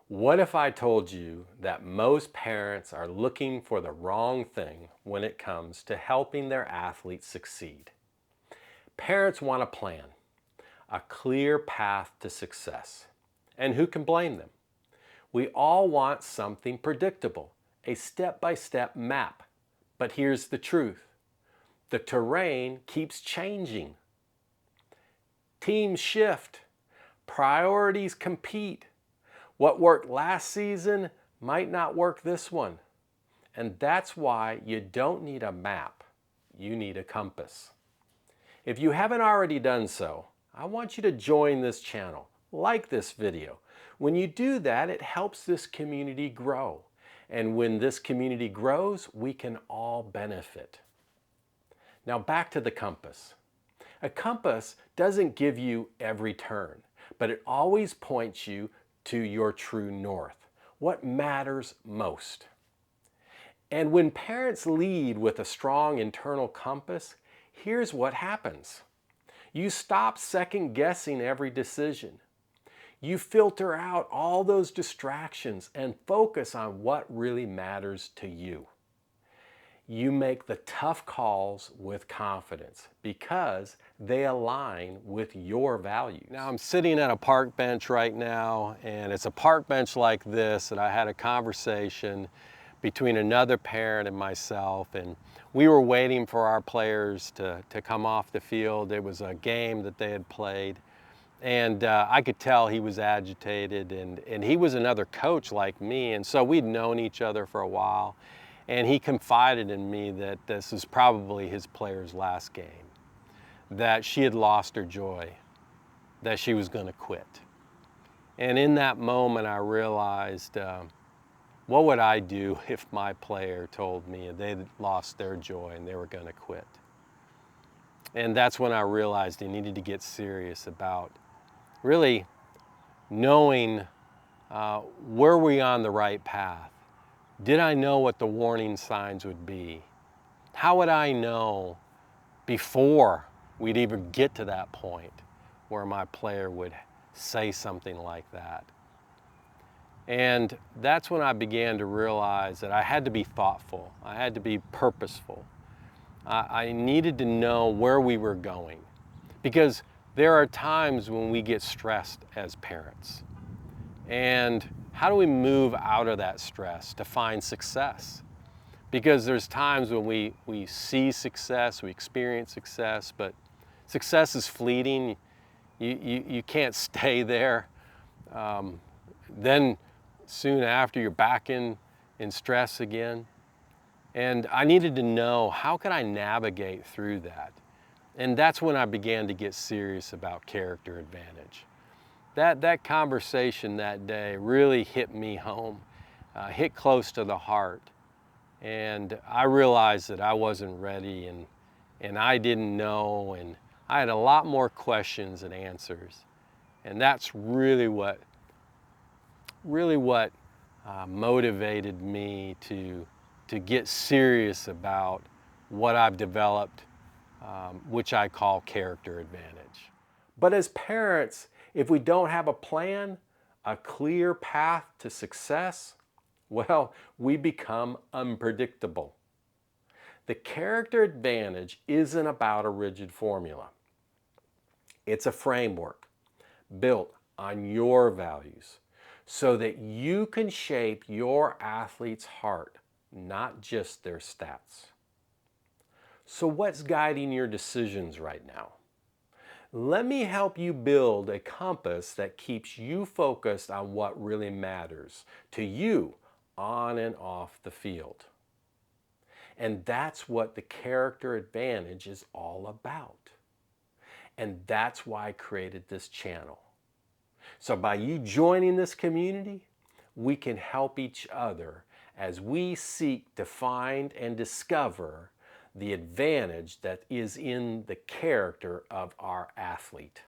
What if I told you that most parents are looking for the wrong thing when it comes to helping their athletes succeed? Parents want a plan, a clear path to success. And who can blame them? We all want something predictable, a step-by-step map. But here's the truth. The terrain keeps changing. Teams shift. Priorities compete. What worked last season might not work this one. And that's why you don't need a map. You need a compass. If you haven't already done so, I want you to join this channel, like this video. When you do that, it helps this community grow. And when this community grows, we can all benefit. Now back to the compass. A compass doesn't give you every turn, but it always points you to your true north, what matters most. And when parents lead with a strong internal compass, here's what happens. You stop second guessing every decision. You filter out all those distractions and focus on what really matters to you. You make the tough calls with confidence because they align with your values. Now I'm sitting at a park bench right now, and it's a park bench like this that I had a conversation between another parent and myself, and we were waiting for our players to come off the field. It was a game that they had played, and I could tell he was agitated, and he was another coach like me, and so we'd known each other for a while. And he confided in me that this is probably his player's last game, that she had lost her joy, that she was going to quit. And in that moment, I realized, what would I do if my player told me they'd lost their joy and they were going to quit? And that's when I realized I needed to get serious about really knowing, were we on the right path? Did I know what the warning signs would be? How would I know before we'd even get to that point where my player would say something like that? And that's when I began to realize that I had to be thoughtful. I had to be purposeful. I needed to know where we were going, because there are times when we get stressed as parents. And how do we move out of that stress to find success? Because there's times when we see success, we experience success, but success is fleeting. You can't stay there. Then soon after, you're back in stress again. And I needed to know, how could I navigate through that? And that's when I began to get serious about character advantage. That conversation that day really hit me home, hit close to the heart. And I realized that I wasn't ready, and I didn't know, and I had a lot more questions than answers. And that's really what motivated me to get serious about what I've developed, which I call character advantage. But as parents, if we don't have a plan, a clear path to success, well, we become unpredictable. The character advantage isn't about a rigid formula. It's a framework built on your values so that you can shape your athlete's heart, not just their stats. So what's guiding your decisions right now? Let me help you build a compass that keeps you focused on what really matters to you on and off the field. And that's what the character advantage is all about. And that's why I created this channel. So by you joining this community, we can help each other as we seek to find and discover the advantage that is in the character of our athlete.